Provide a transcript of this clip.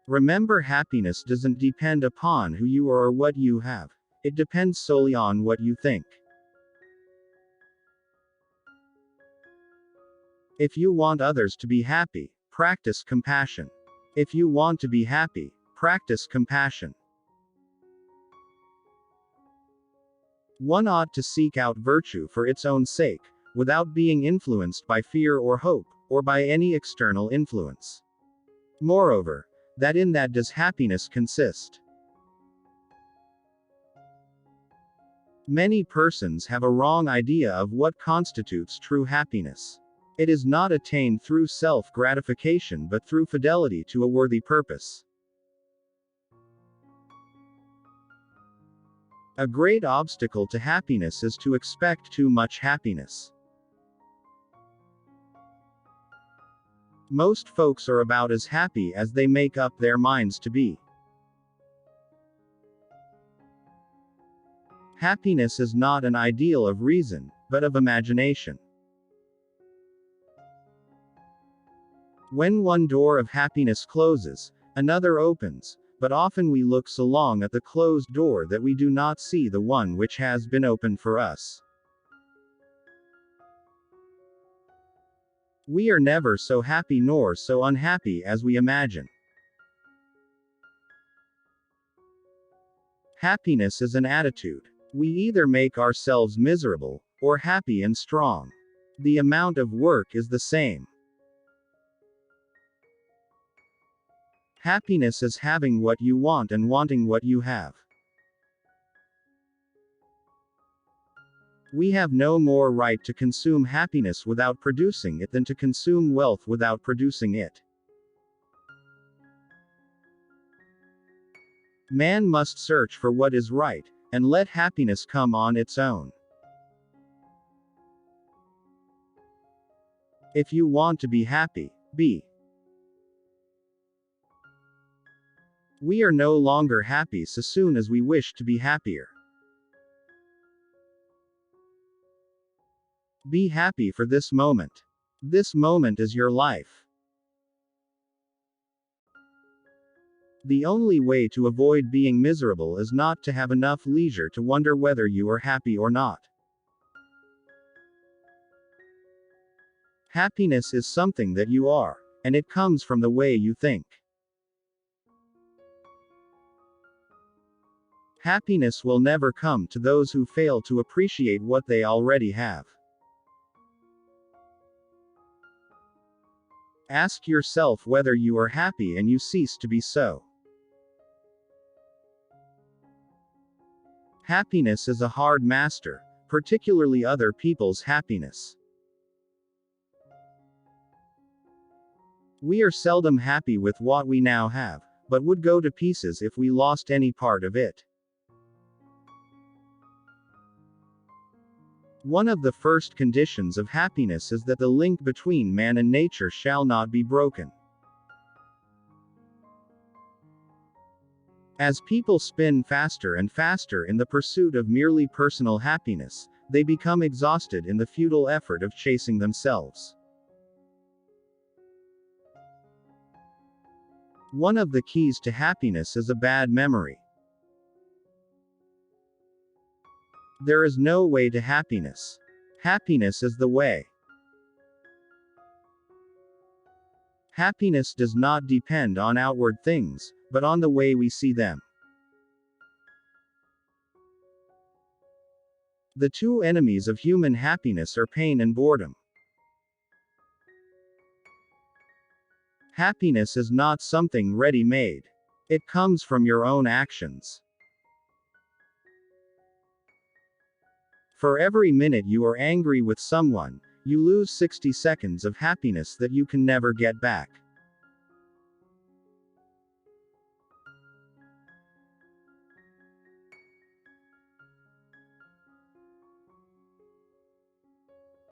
Remember, happiness doesn't depend upon who you are or what you have. It depends solely on what you think. If you want others to be happy, practice compassion. If you want to be happy, practice compassion. One ought to seek out virtue for its own sake, without being influenced by fear or hope, or by any external influence. Moreover, that in that does happiness consist. Many persons have a wrong idea of what constitutes true happiness. It is not attained through self-gratification but through fidelity to a worthy purpose. A great obstacle to happiness is to expect too much happiness. Most folks are about as happy as they make up their minds to be. Happiness is not an ideal of reason, but of imagination. When one door of happiness closes, another opens, but often we look so long at the closed door that we do not see the one which has been opened for us. We are never so happy nor so unhappy as we imagine. Happiness is an attitude. We either make ourselves miserable, or happy and strong. The amount of work is the same. Happiness is having what you want and wanting what you have. We have no more right to consume happiness without producing it than to consume wealth without producing it. Man must search for what is right, and let happiness come on its own. If you want to be happy, be. We are no longer happy so soon as we wish to be happier. Be happy for this moment. This moment is your life. The only way to avoid being miserable is not to have enough leisure to wonder whether you are happy or not. Happiness is something that you are, and it comes from the way you think. Happiness will never come to those who fail to appreciate what they already have. Ask yourself whether you are happy and you cease to be so. Happiness is a hard master, particularly other people's happiness. We are seldom happy with what we now have, but would go to pieces if we lost any part of it. One of the first conditions of happiness is that the link between man and nature shall not be broken. As people spin faster and faster in the pursuit of merely personal happiness, they become exhausted in the futile effort of chasing themselves. One of the keys to happiness is a bad memory. There is no way to happiness. Happiness is the way. Happiness does not depend on outward things, but on the way we see them. The two enemies of human happiness are pain and boredom. Happiness is not something ready-made. It comes from your own actions. For every minute you are angry with someone, you lose 60 seconds of happiness that you can never get back.